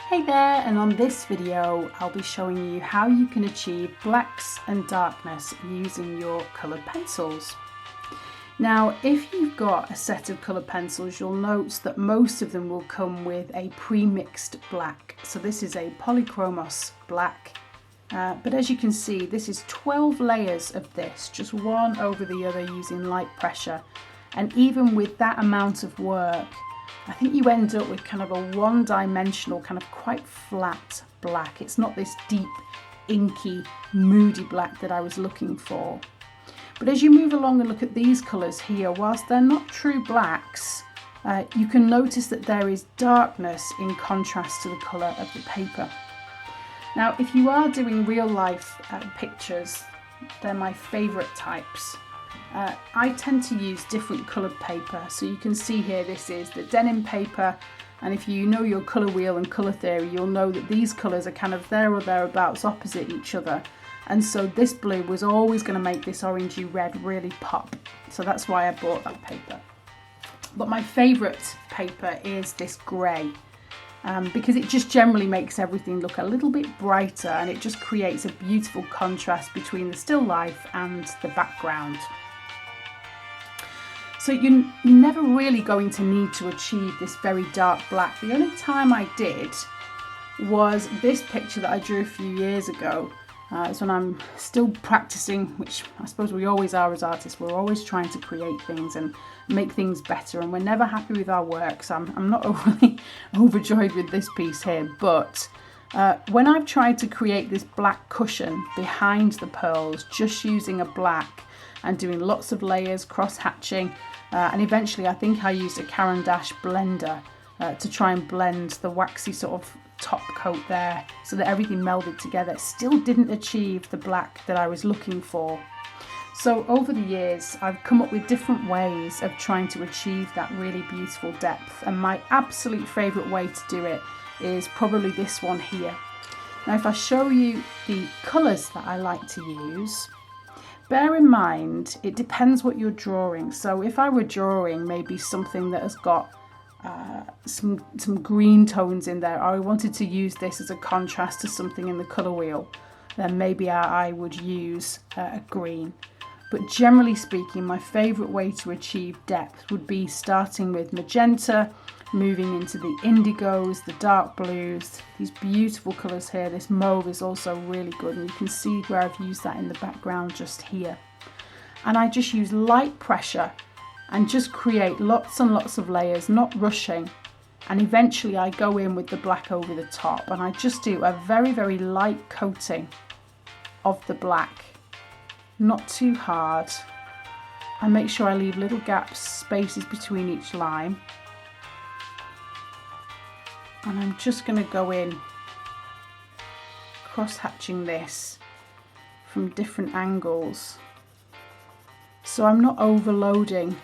Hey there, and on this video I'll be showing you how you can achieve blacks and darkness using your coloured pencils. Now if you've got a set of coloured pencils, you'll note that most of them will come with a pre-mixed black. So this is a Polychromos black, but as you can see this is 12 layers of this, just one over the other using light pressure, and even with that amount of work I think you end up with kind of a one-dimensional, kind of quite flat black. It's not this deep, inky, moody black that I was looking for. But as you move along and look at these colours here, whilst they're not true blacks, you can notice that there is darkness in contrast to the colour of the paper. Now, if you are doing real-life pictures, they're my favourite types. I tend to use different coloured paper, so you can see here this is the denim paper, and if you know your colour wheel and colour theory, you'll know that these colours are kind of there or thereabouts opposite each other, and so this blue was always going to make this orangey red really pop, so that's why I bought that paper. But my favourite paper is this grey, because it just generally makes everything look a little bit brighter, and it just creates a beautiful contrast between the still life and the background. So you're never really going to need to achieve this very dark black. The only time I did was this picture that I drew a few years ago. It's when I'm still practicing, which I suppose we always are as artists. We're always trying to create things and make things better, and we're never happy with our work. So I'm not overly overjoyed with this piece here, but when I've tried to create this black cushion behind the pearls, just using a black and doing lots of layers, cross-hatching, and eventually I think I used a Caran d'Ache blender to try and blend the waxy sort of top coat there so that everything melded together. It still didn't achieve the black that I was looking for. So over the years I've come up with different ways of trying to achieve that really beautiful depth, and my absolute favourite way to do it is probably this one here. Now if I show you the colours that I like to use, bear in mind it depends what you're drawing. So if I were drawing maybe something that has got some green tones in there, or I wanted to use this as a contrast to something in the colour wheel, then maybe I would use a green. But generally speaking, my favourite way to achieve depth would be starting with magenta, moving into the indigos, the dark blues, these beautiful colours here. This mauve is also really good, and you can see where I've used that in the background just here. And I just use light pressure and just create lots and lots of layers, not rushing, and eventually I go in with the black over the top, and I just do a very, very light coating of the black, not too hard. I make sure I leave little gaps, spaces between each line. And I'm just going to go in cross-hatching this from different angles, so I'm not overloading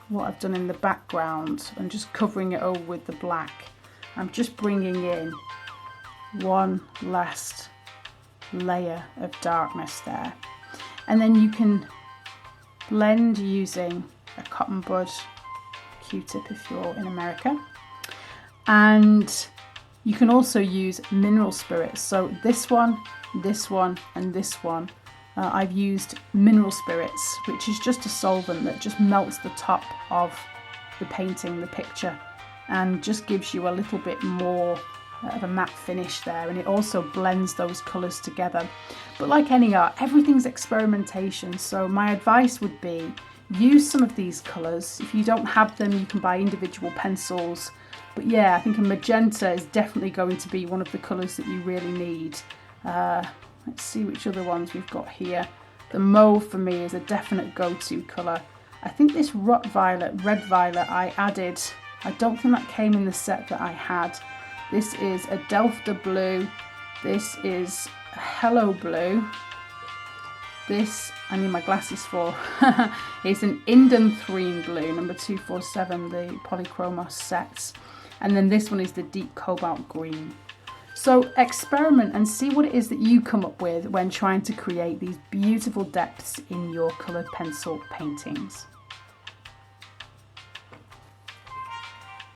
what I've done in the background and just covering it over with the black. I'm just bringing in one last layer of darkness there, and then you can blend using a cotton bud Q-tip if you're in America. And you can also use mineral spirits. So this one, and this one, I've used mineral spirits, which is just a solvent that just melts the top of the painting, the picture, and just gives you a little bit more of a matte finish there, and it also blends those colours together. But like any art, everything's experimentation, so my advice would be use some of these colours. If you don't have them, you can buy individual pencils. But yeah, I think a magenta is definitely going to be one of the colours that you really need. Let's see which other ones we've got here. The mauve for me is a definite go-to colour. I think this red violet I added, I don't think that came in the set that I had. This is a Delft blue. This is a Hello blue. This, I need my glasses for, is an Indanthrene blue, number 247, the Polychromos sets. And then this one is the deep cobalt green. So experiment and see what it is that you come up with when trying to create these beautiful depths in your coloured pencil paintings.